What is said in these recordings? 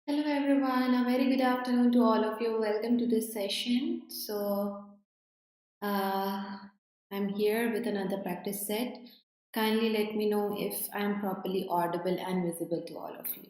Hello everyone, a very good afternoon to all of you. Welcome to this session. Uh, I'm here with another practice set. Kindly let me know if I'm properly audible and visible to all of you.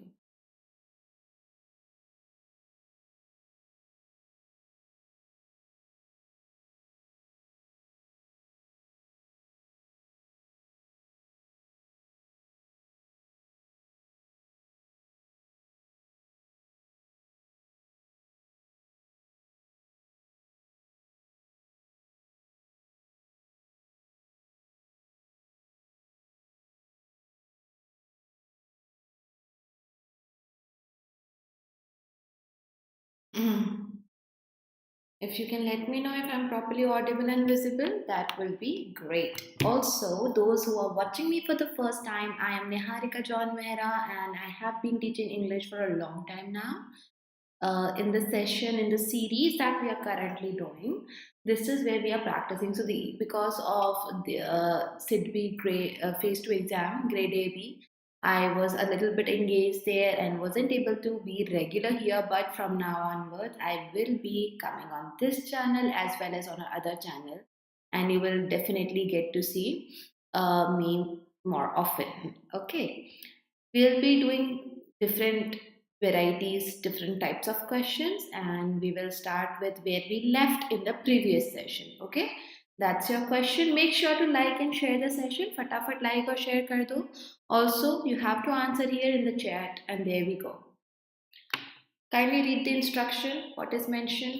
If you can let me know if I'm properly audible and visible, that will be great. Also, those who are watching me for the first time, I am Niharika John Mehra and I have been teaching English for a long time now. In the session in the series that we are currently doing, this is where we are practicing. So the because of the SIDB grade phase 2 exam grade AB, I was a little bit engaged there and wasn't able to be regular here, but from now onwards I will be coming on this channel as well as on our other channel, and you will definitely get to see me more often. Okay, we'll be doing different varieties, different types of questions, and we will start with where we left in the previous session. Okay, that's your question. Make sure to like and share the session. Fatafat like or share kar do. Also, you have to answer here in the chat, and there we go. Kindly read the instruction, what is mentioned.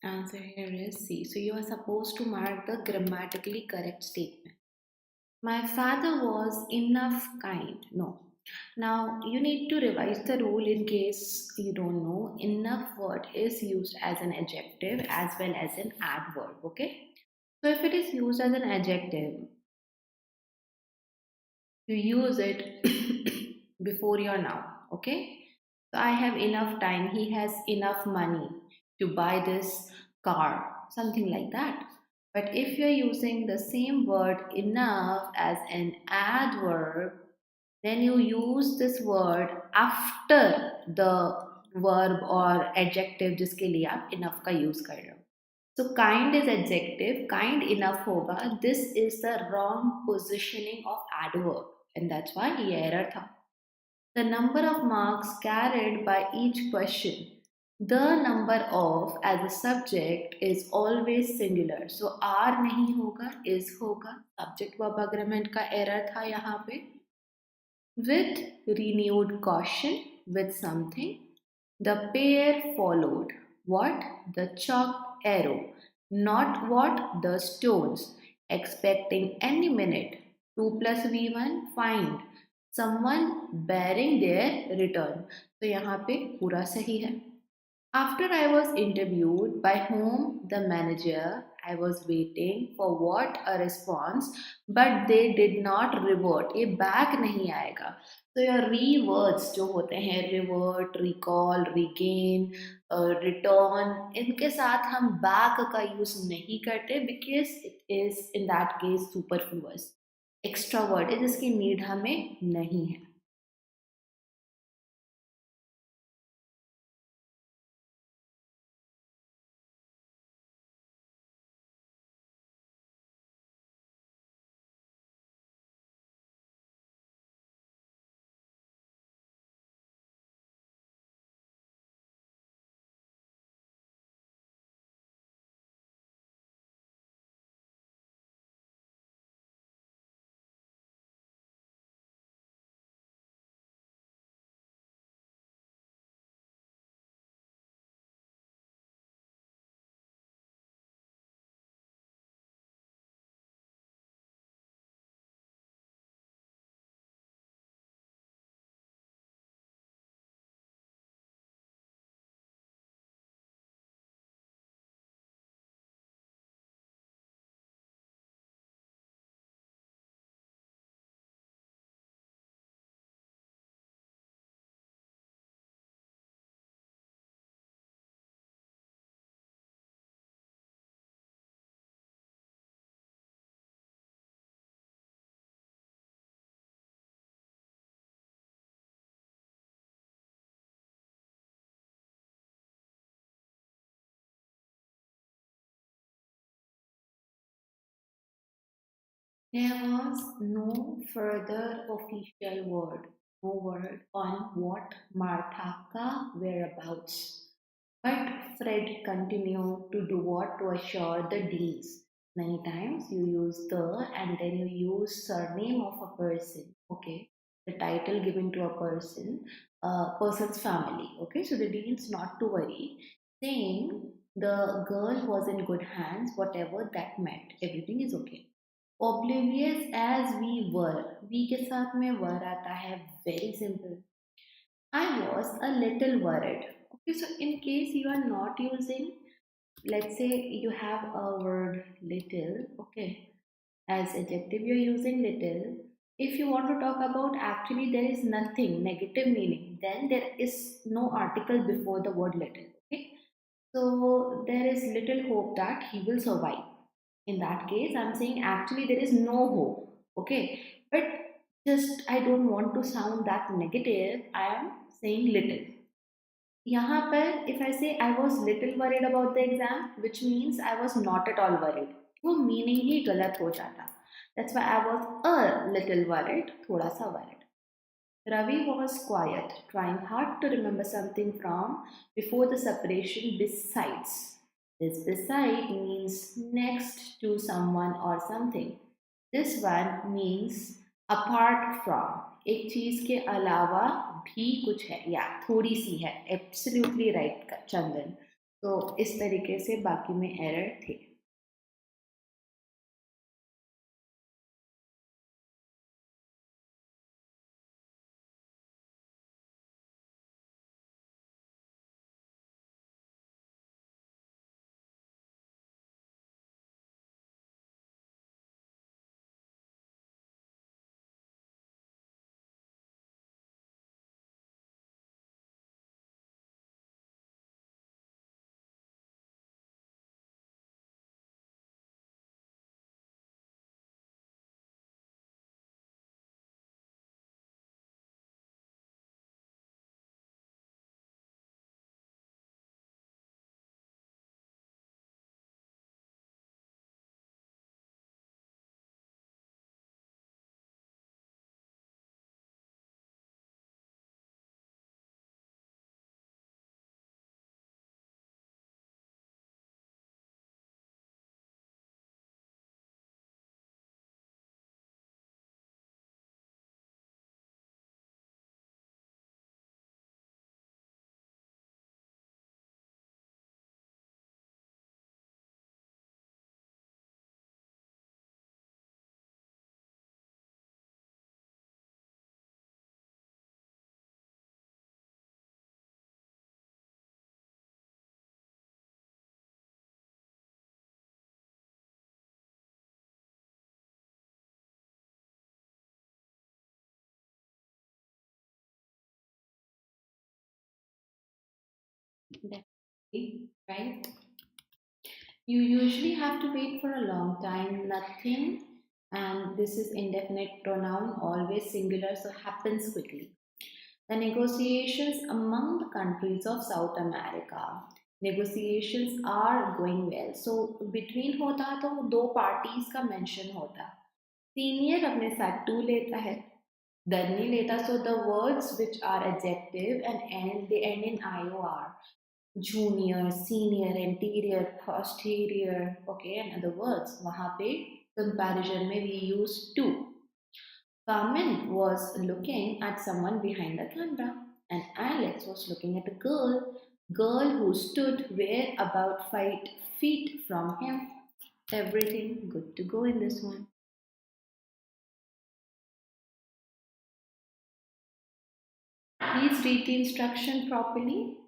Answer here is C. So you are supposed to mark the grammatically correct statement. My father was enough kind. No. Now you need to revise the rule in case you don't know. Enough word is used as an adjective as well as an adverb. Okay. So if it is used as an adjective, you use it before your noun. Okay. So I have enough time. He has enough money to buy this car. Something like that. But if you're using the same word enough as an adverb, then you use this word after the verb or adjective जिसके लिए आप enough का use कर रहे हो. So kind is adjective, kind enough होगा. This is the wrong positioning of adverb, and that's why ये error था. The number of marks carried by each question. The number of as a subject is always singular. So are नहीं होगा, is होगा. Subject verb agreement का error था यहाँ पे. With renewed caution, with something, the pair followed. What? The chalk arrow. Not what? The stones. Expecting any minute. 2 plus V1, find. Someone bearing their return. तो यहाँ पे पूरा सही है. After I was interviewed by whom the manager, I was waiting for what a response, but they did not revert. ये back नहीं आएगा. तो your rewords जो होते हैं revert, recall, regain, return, इनके साथ हम back का use नहीं करते because it is in that case superfluous. Extra word है जिसकी need हमें नहीं है. There was no further official word, no word on what Marthaka whereabouts. But Fred continued to do what to assure the deans. Many times you use the and then you use surname of a person. Okay, the title given to a person, a person's family. Okay, so the deans not to worry, saying the girl was in good hands, whatever that meant. Everything is okay. Oblivious as we were, we के साथ में were आता है, very simple. I was a little worried. Okay, so in case you are not using, let's say you have a word little, okay, as adjective you're using little. If you want to talk about actually there is nothing negative meaning, then there is no article before the word little. Okay, so there is little hope that he will survive. In that case, I'm saying actually there is no hope. Okay, but just I don't want to sound that negative. I am saying little. यहाँ पर if I say I was little worried about the exam, which means I was not at all worried, वो meaning ही गलत हो जाता. That's why I was a little worried, थोड़ा सा worried. Ravi was quiet, trying hard to remember something from before the separation. Besides, this beside means next to someone or something. This one means apart from. एक चीज के अलावा भी कुछ है या थोड़ी सी है. एब्सोल्युटली राइट चंदन. तो इस तरीके से बाकी में एरर थे. Definitely, right? You usually have to wait for a long time, nothing, and this is indefinite pronoun, always singular, so happens quickly. The negotiations among the countries of South America, negotiations are going well. So between होता तो दो parties का mention होता. Senior अपने साथ to लेता है, done नहीं लेता. So the words which are adjective and end they end in IOR. Junior, senior, anterior, posterior, okay, and other words. वहाँ पे comparison में we use to. Carmen was looking at someone behind the camera, and Alex was looking at a girl who stood where about 5 feet from him. Everything good to go in this one. Please read the instruction properly.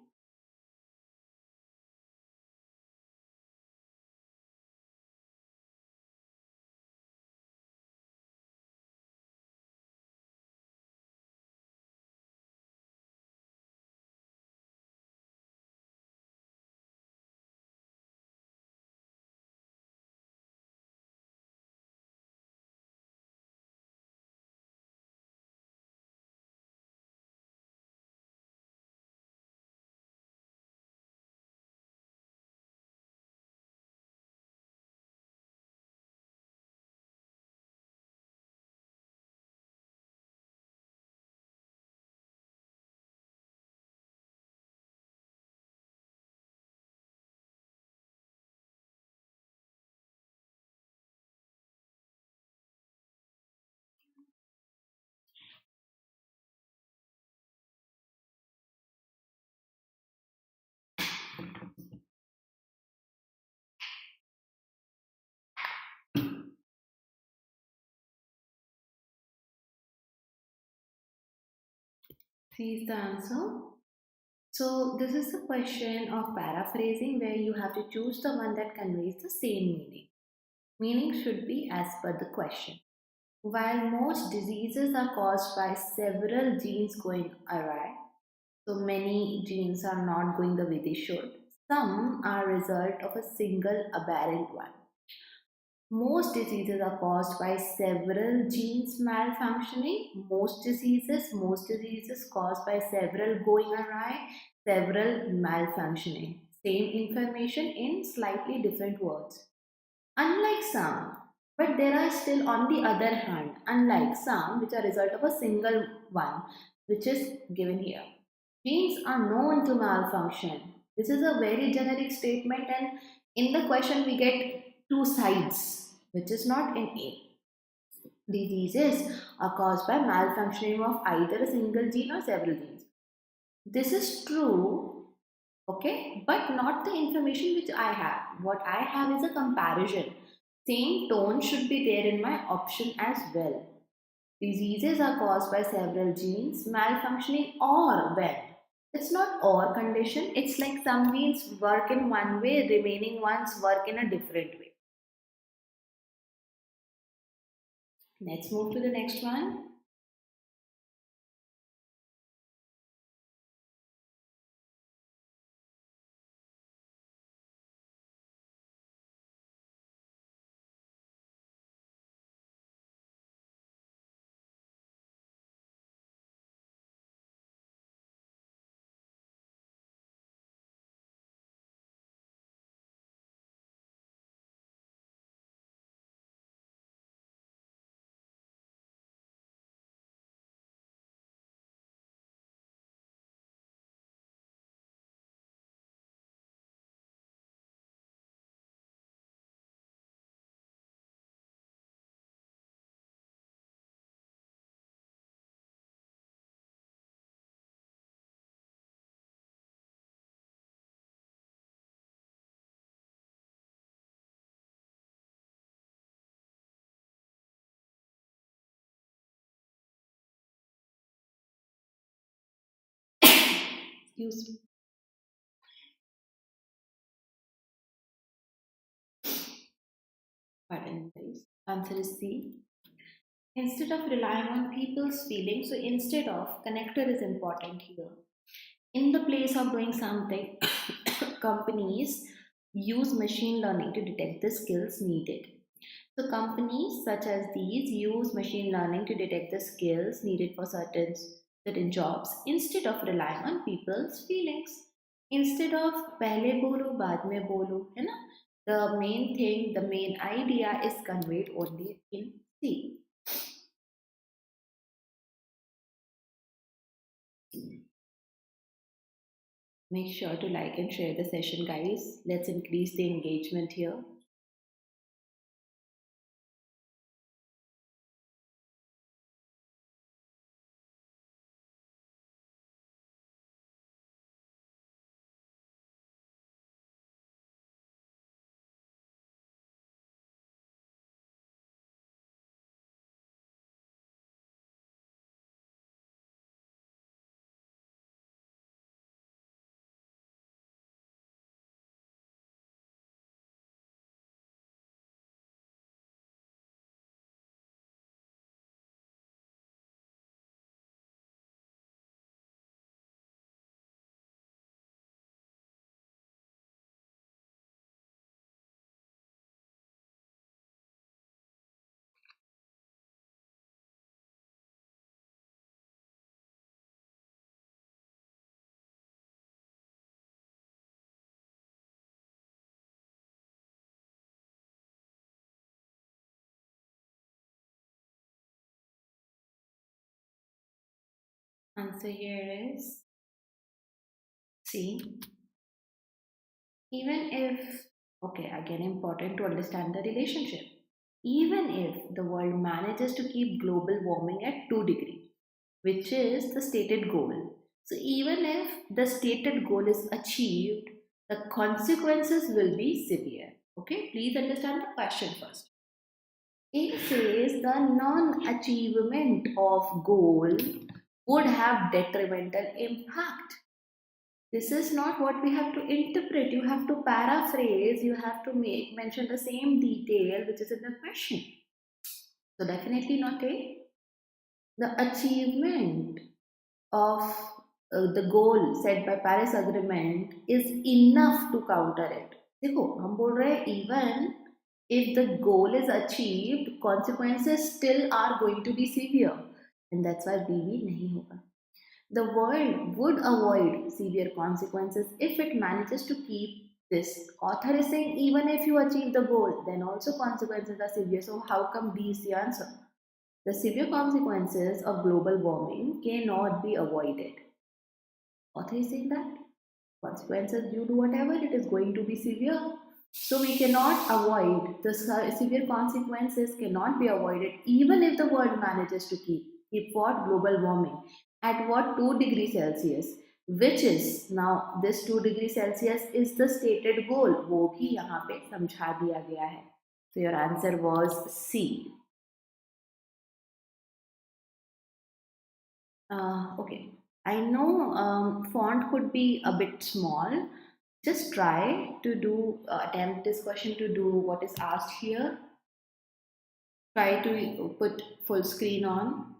See the answer. So this is the question of paraphrasing where you have to choose the one that conveys the same meaning. Meaning should be as per the question. While most diseases are caused by several genes going awry, so many genes are not going the way they should. Some are a result of a single aberrant one. Most diseases are caused by several genes malfunctioning. Most diseases caused by several going awry, several malfunctioning. Same information in slightly different words. Unlike some, but there are still, on the other hand, unlike some which are result of a single one, which is given here. Genes are known to malfunction. This is a very generic statement, and in the question we get two sides, which is not in A. Diseases are caused by malfunctioning of either a single gene or several genes. This is true, okay, but not the information which I have. What I have is a comparison. Same tone should be there in my option as well. Diseases are caused by several genes malfunctioning or when. It's not or condition, it's like some genes work in one way, remaining ones work in a different way. Let's move to the next one. Excuse me. Pardon, please. Answer is C. Instead of relying on people's feelings, so instead of, connector is important here. In the place of doing something, companies use machine learning to detect the skills needed. So companies such as these use machine learning to detect the skills needed for certain jobs instead of relying on people's feelings. Instead of पहले बोलो बाद में बोलो, है ना? The main thing, the main idea is conveyed only in C. Make sure to like and share the session, guys. Let's increase the engagement here. Answer here is C. Even if, okay, again important to understand the relationship. Even if the world manages to keep global warming at 2 degrees, which is the stated goal. So even if the stated goal is achieved, the consequences will be severe. Okay, please understand the question first. It says the non-achievement of goal would have detrimental impact. This is not what we have to interpret. You have to paraphrase, you have to make mention the same detail which is in the question. So definitely not A. The achievement of the goal set by Paris Agreement is enough to counter it. देखो हम बोल रहे हैं even if the goal is achieved, consequences still are going to be severe, and that's why BB नहीं होगा. The world would avoid severe consequences if it manages to keep this. Author is saying even if you achieve the goal, then also consequences are severe. So how come B is the answer? The severe consequences of global warming cannot be avoided. Author is saying that consequences due to whatever it is going to be severe. So we cannot avoid the severe consequences cannot be avoided even if the world manages to keep what global warming at what 2 degrees Celsius, which is now this 2 degrees Celsius is the stated goal. वो भी यहाँ पे समझा दिया गया है. So your answer was C. Okay, I know font could be a bit small. Just try to do attempt this question to do what is asked here. Try to put full screen on.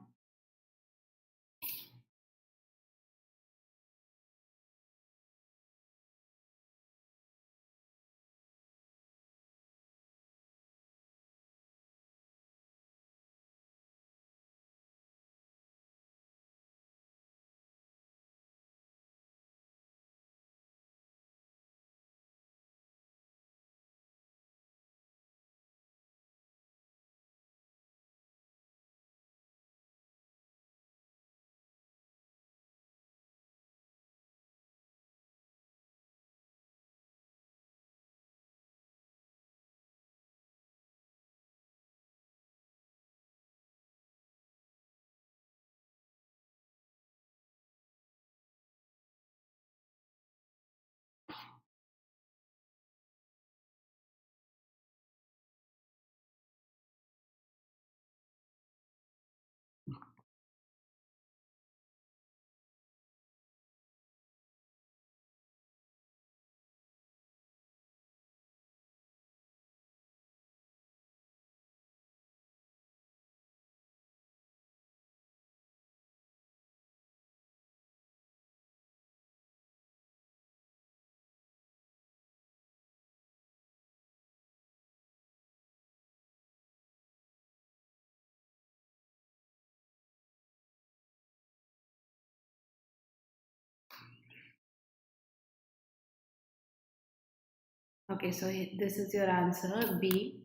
Okay, so this is your answer B.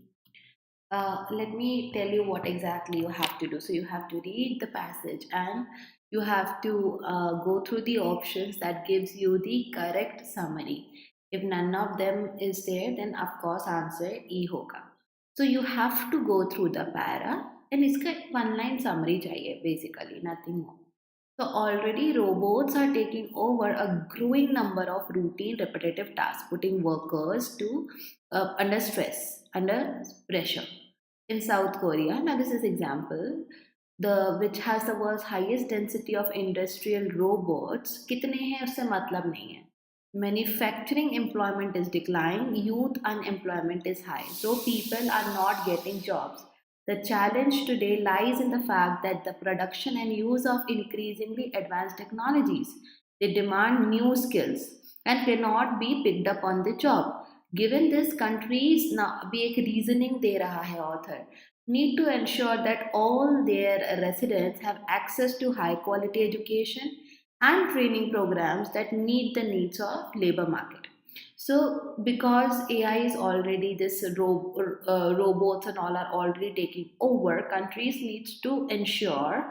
Let me tell you what exactly you have to do. So you have to read the passage and you have to go through the options that gives you the correct summary. If none of them is there, then of course answer E hoga. So you have to go through the para and iska one line summary chahiye basically, nothing more. So already robots are taking over a growing number of routine repetitive tasks, putting workers to under stress, under pressure. In South Korea, now this is example, the which has the world's highest density of industrial robots, कितने हैं उससे मतलब नहीं है. Manufacturing employment is declining, youth unemployment is high, so people are not getting jobs. The challenge today lies in the fact that the production and use of increasingly advanced technologies, they demand new skills and cannot be picked up on the job. Given this, countries now भी एक reasoning दे रहा है author need to ensure that all their residents have access to high quality education and training programs that meet the needs of labor market. So because AI is already this robots and all are already taking over, countries need to ensure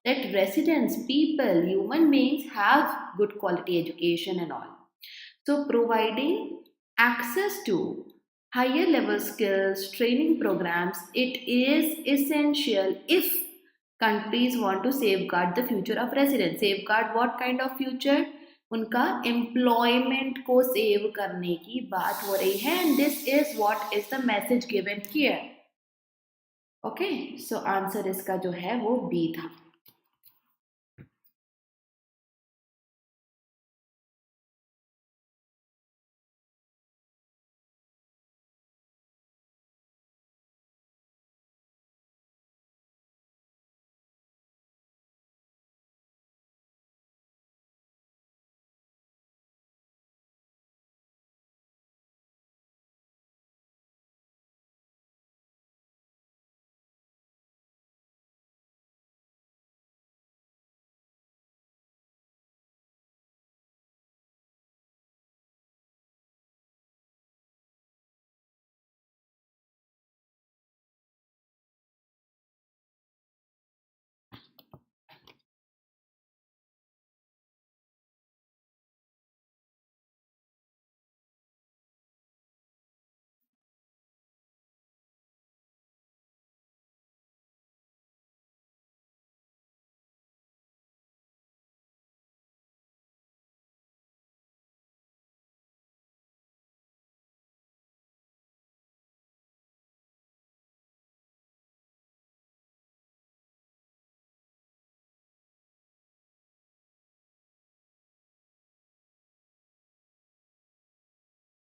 that residents, people, human beings have good quality education and all. So providing access to higher level skills, training programs, it is essential if countries want to safeguard the future of residents. Safeguard what kind of future? उनका employment को save करने की बात हो रही है, and this is what is the message given here. Okay, so answer इसका जो है वो B था.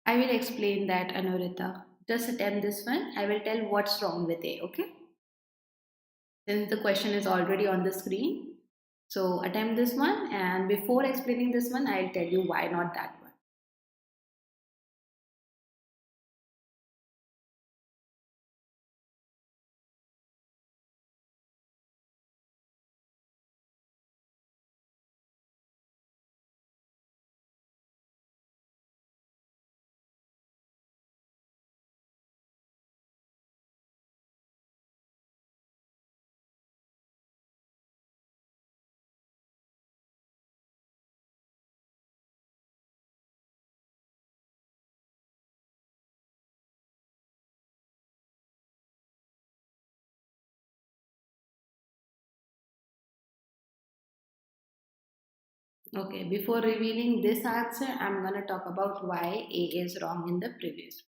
I will explain that, Anurita. Just attempt this one. I will tell what's wrong with A, okay? Since the question is already on the screen. So attempt this one, and before explaining this one, I'll tell you why not that one. Okay, before revealing this answer, I'm going to talk about why A is wrong in the previous.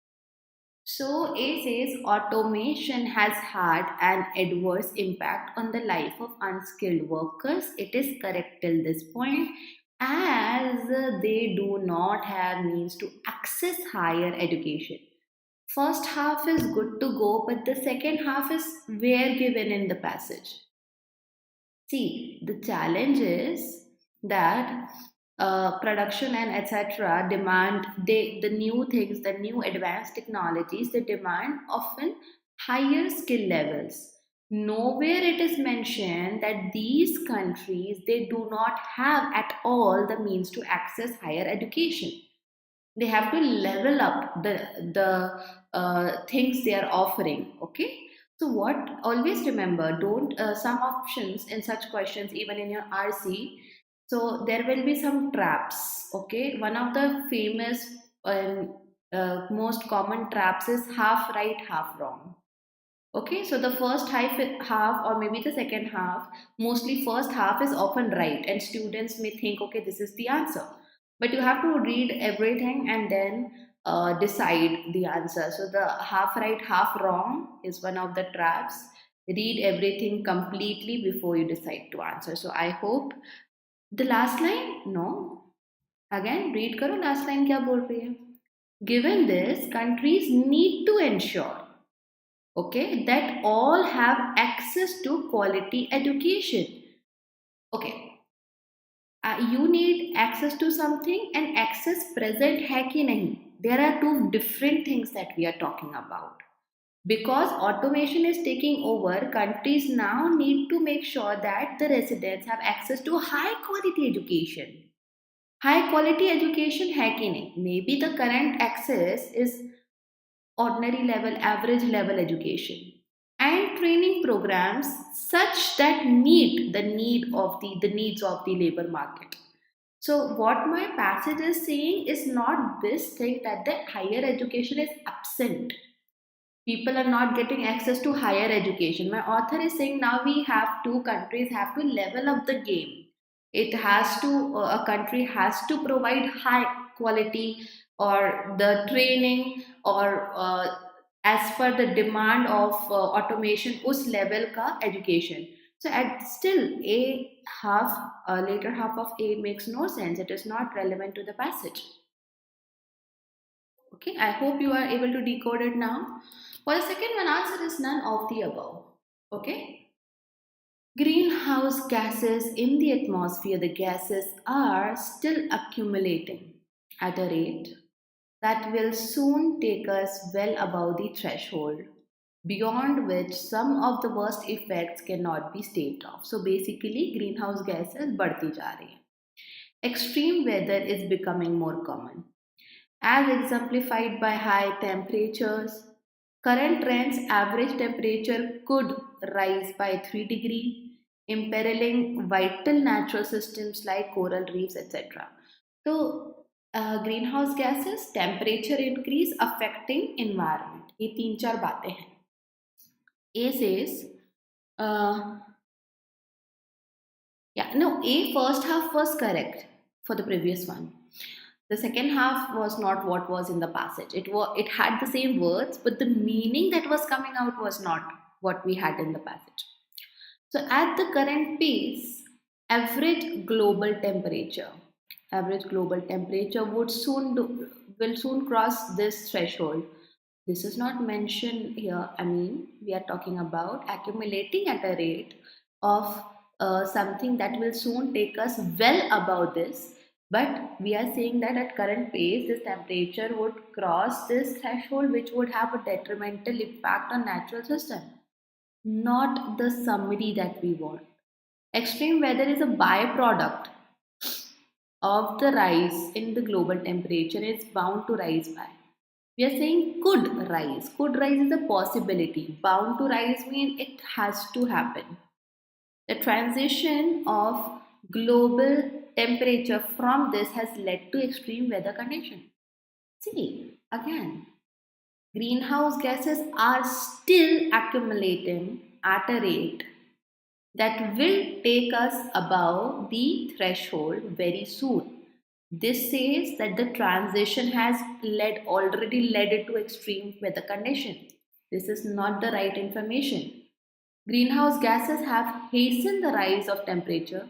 So, A says automation has had an adverse impact on the life of unskilled workers. It is correct till this point, as they do not have means to access higher education. First half is good to go, but the second half is where given in the passage. See, the challenge is that production and etc. demand the new things, the new advanced technologies. They demand often higher skill levels. Nowhere it is mentioned that these countries they do not have at all the means to access higher education. They have to level up the things they are offering. Okay, so what, always remember, don't some options in such questions even in your RC, so there will be some traps. Okay, one of the famous most common traps is half right half wrong. Okay, so the first half or maybe the second half, mostly first half is often right, and students may think, okay, this is the answer. But you have to read everything and then decide the answer. So the half right, half wrong is one of the traps. Read everything completely before you decide to answer. So I hope the last line, no. Again, read karo last line kya bol rahi hai. Given this, countries need to ensure, okay, that all have access to quality education. Okay, you need access to something and access present hai ki nahi. There are two different things that we are talking about. Because automation is taking over, countries now need to make sure that the residents have access to high quality education. High quality education hai ki nahi. Maybe the current access is ordinary level, average level education, and training programs such that meet the needs of the labor market. So what my passage is saying is not this thing that the higher education is absent. People are not getting access to higher education. My author is saying now we have two countries have to level up the game. It has to a country has to provide high quality or the training or as per the demand of automation us level ka education. So at still a half later half of A makes no sense. It is not relevant to the passage. Okay, I hope you are able to decode it now. For the second one, answer is none of the above. Okay, greenhouse gases in the atmosphere, the gases are still accumulating at a rate that will soon take us well above the threshold, beyond which some of the worst effects cannot be staved off. So basically, greenhouse gases बढ़ती जा रही हैं. Extreme weather is becoming more common, as exemplified by high temperatures. Current trends average temperature could rise by 3 degrees, imperiling vital natural systems like coral reefs, etc. So, greenhouse gases, temperature increase affecting environment. ये तीन चार बातें हैं. A says, uh, yeah, no, A first half was correct for the previous one. The second half was not what was in the passage. It had the same words, but the meaning that was coming out was not what we had in the passage. So at the current pace, average global temperature average global temperature will soon cross this threshold. This is not mentioned here. I mean, we are talking about accumulating at a rate of something that will soon take us well above this. But we are saying that at current pace, this temperature would cross this threshold, which would have a detrimental impact on natural system, not the summary that we want. Extreme weather is a byproduct of the rise in the global temperature. It's bound to rise by. We are saying could rise. Could rise is a possibility. Bound to rise means it has to happen. The transition of global temperature from this has led to extreme weather conditions. See, again, greenhouse gases are still accumulating at a rate that will take us above the threshold very soon. This says that the transition has already led it to extreme weather conditions. This is not the right information. Greenhouse gases have hastened the rise of temperature,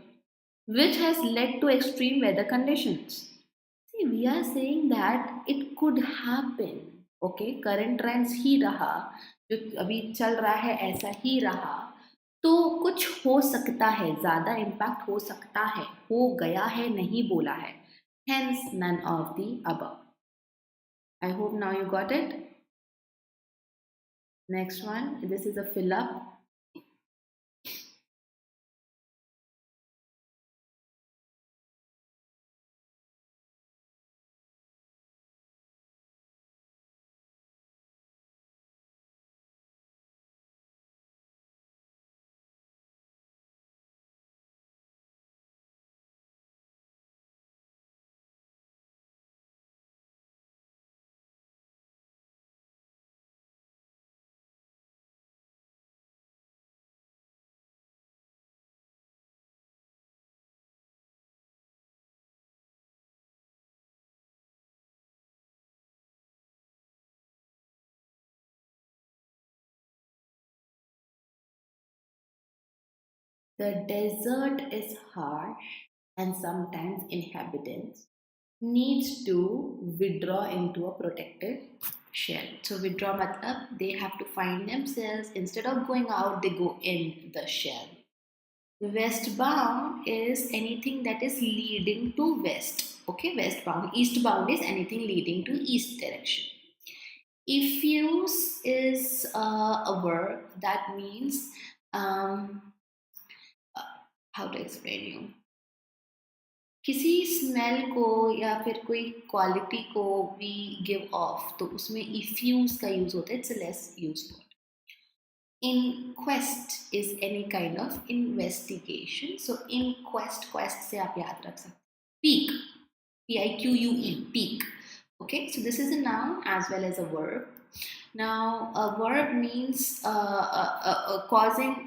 which has led to extreme weather conditions. See, we are saying that it could happen. Okay, current trends ही रहा, जो अभी चल रहा है ऐसा ही रहा, तो कुछ हो सकता है, ज़्यादा इम्पैक्ट हो सकता है, हो गया है नहीं बोला है. Hence, none of the above. I hope now you got it. Next one, this is a fill up. The desert is harsh and sometimes inhabitants needs to withdraw into a protected shell. So withdraw matlab they have to find themselves, instead of going out they go in the shell. Westbound is anything that is leading to west. Okay, westbound. Eastbound is anything leading to east direction. Effuse is a verb that means how to explain you, किसी smell को या फिर कोई quality को we give of, तो उसमें इफ्यूज का use होता है. It's less use word. Inquest is any kind of investigation. So inquest, quest से आप याद रख सकते. Peak, P-I-Q-U-E, peak. Okay, so this is a noun as well as a verb. Now a verb means causing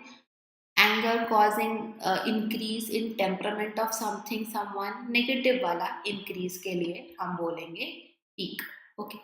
anger, causing increase in temperament of something, someone. Negative वाला increase के लिए हम बोलेंगे peak. Okay.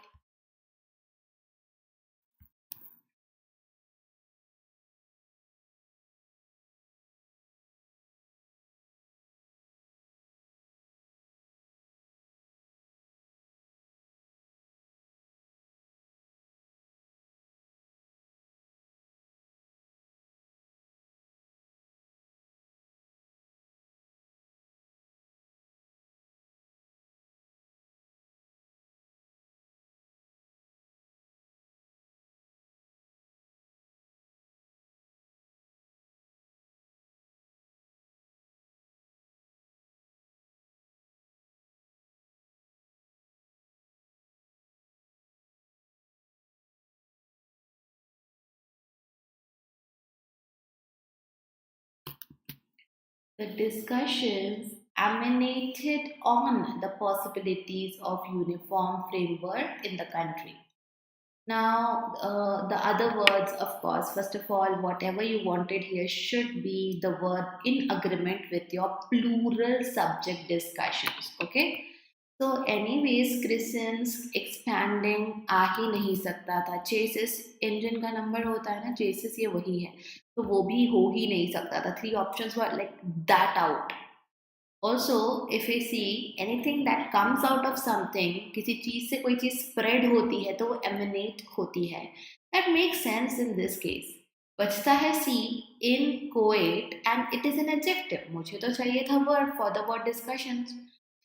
The discussions emanated on the possibilities of uniform framework in the country. Now, the other words, of course, first of all, whatever you wanted here should be the word in agreement with your plural subject discussions. Okay. So, anyways, Christians expanding आ ही नहीं सकता था. Chassis engine का number होता है ना, chassis ये वही है, तो वो भी हो ही नहीं सकता था. 3 options were like that out. Also, if we see anything that comes out of something, किसी चीज से कोई चीज spread होती है तो वो emanate होती है. That makes sense in this case. बचता है C inchoate and it is an adjective. मुझे तो चाहिए था verb for the word discussions.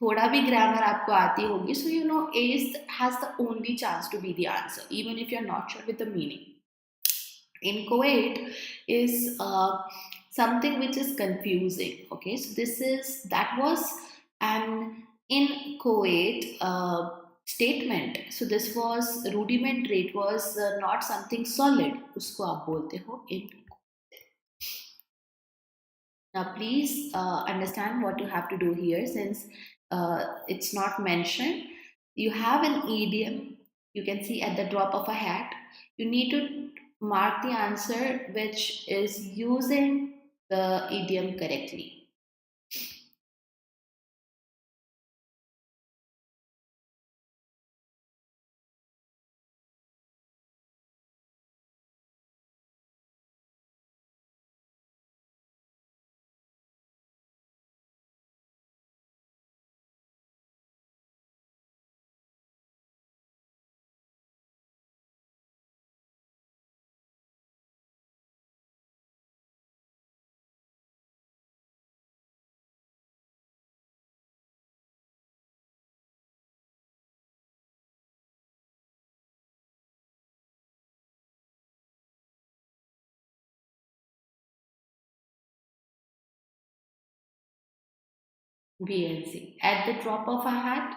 थोड़ा भी grammar आपको आती होगी, so you know A has the only chance to be the answer, even if you're not sure with the meaning. Inchoate is something which is confusing. Okay, so that was an inchoate statement. So this was rudimentary. It was not something solid. उसको आप बोलते हो in. Now, please understand what you have to do here, since it's not mentioned. You have an idiom, you can see at the drop of a hat. You need to mark the answer which is using the idiom correctly. B and C. At the drop of a hat,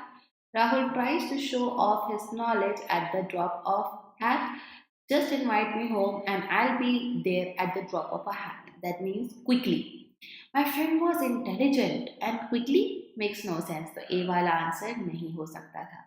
Rahul tries to show off his knowledge at the drop of hat. Just invite me home and I'll be there at the drop of a hat. That means quickly. My friend was intelligent and quickly makes no sense. तो A वाला answer नहीं हो सकता था.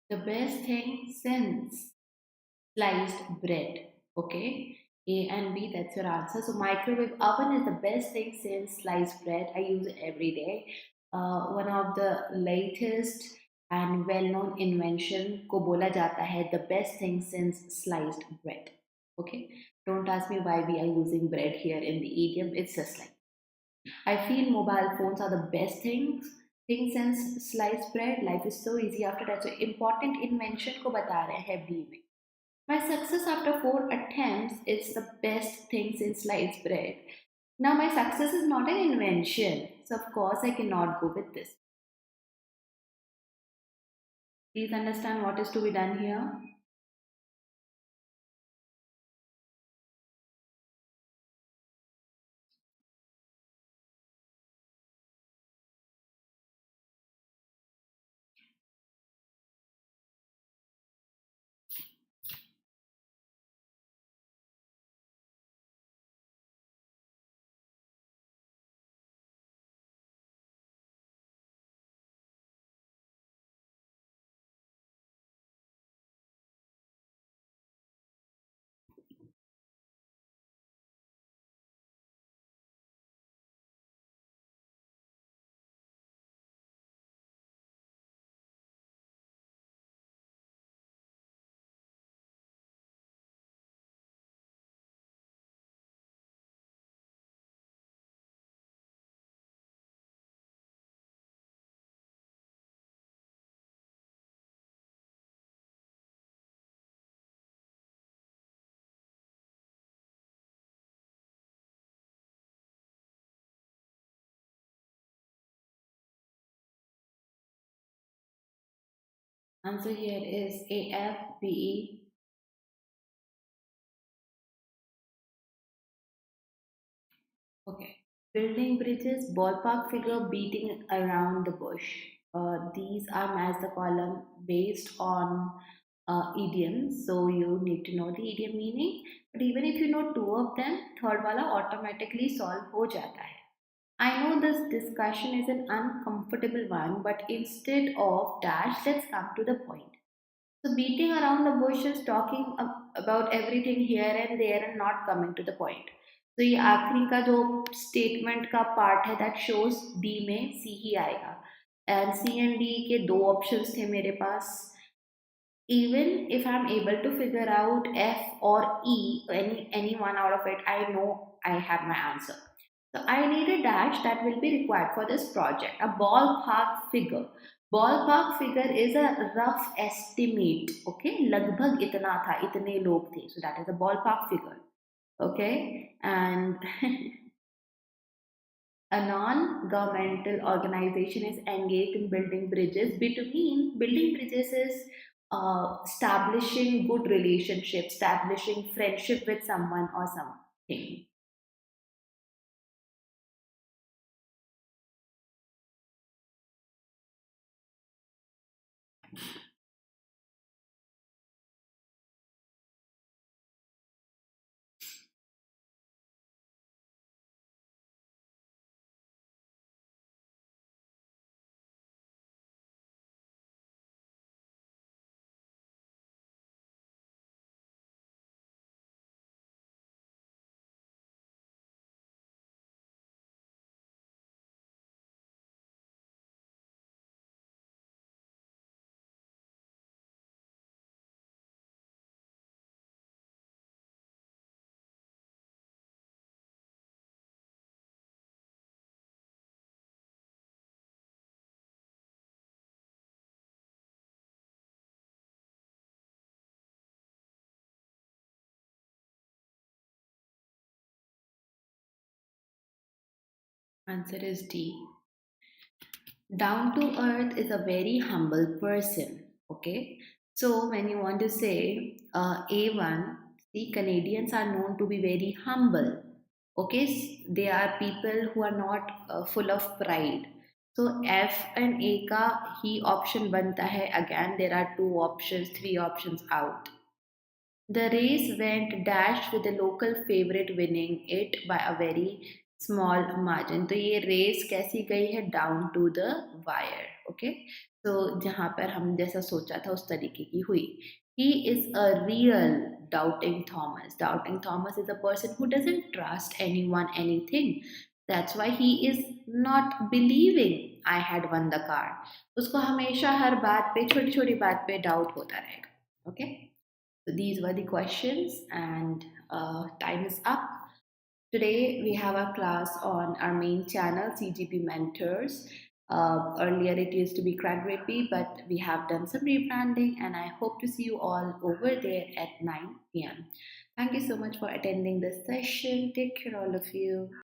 The best thing since sliced bread. Okay, A and B, that's your answer. So microwave oven is the best thing since sliced bread. I use it every day. One of the latest and well-known invention को बोला जाता है the best thing since sliced bread. Okay, don't ask me why we are using bread here in the idiom. It's just like I feel mobile phones are the best thing since sliced bread. Life is so easy after that. So important invention को बता रहे हैं B में. My success after 4 attempts is the best thing since sliced bread. Now, my success is not an invention, so of course, I cannot go with this. Please understand what is to be done here. Answer here is AFBE. Okay. Building bridges, ballpark figure beating around the bush. These are as the column based on idioms, so you need to know the idiom meaning. But even if you know two of them, third wala automatically solve हो जाता है. I know this discussion is an uncomfortable one, but instead of dash, let's come to the point. So beating around the bush is talking about everything here and there and not coming to the point. तो ये आखिरी का जो statement का part है that shows D में सी ही आएगा and C and D के दो ऑप्शंस थे मेरे पास even if I'm able to figure out F or E, any one out of it, I know I have my answer. So I need a dash that will be required for this project, a ballpark figure. Ballpark figure is a rough estimate. Okay, लगभग इतना था, इतने लोग थे. So that is a ballpark figure. Okay, and a non-governmental organization is engaged in building bridges. Between building bridges is establishing good relationships, establishing friendship with someone or something. Answer is D. Down to earth is a very humble person. Okay, so when you want to say A1, the Canadians are known to be very humble. Okay, they are people who are not full of pride. So F and A का ही option बनता है. Again, there are two options, three options out. The race went dashed with the local favorite winning it by a very small margin. तो ये race कैसी गई है down to the wire. Okay, तो जहाँ पर हम जैसा सोचा था उस तरीके की हुई. He is a real doubting Thomas. Doubting Thomas is a person who doesn't trust anyone anything. That's why he is not believing I had won the car. उसको हमेशा हर बात पे छोटी छोटी बात पे डाउट होता रहेगा. Okay, so these were the questions, and time is up. Today we have a class on our main channel, CGP Mentors. Earlier it used to be CrackGradeB, but we have done some rebranding, and I hope to see you all over there at 9 p.m. Thank you so much for attending this session. Take care, all of you.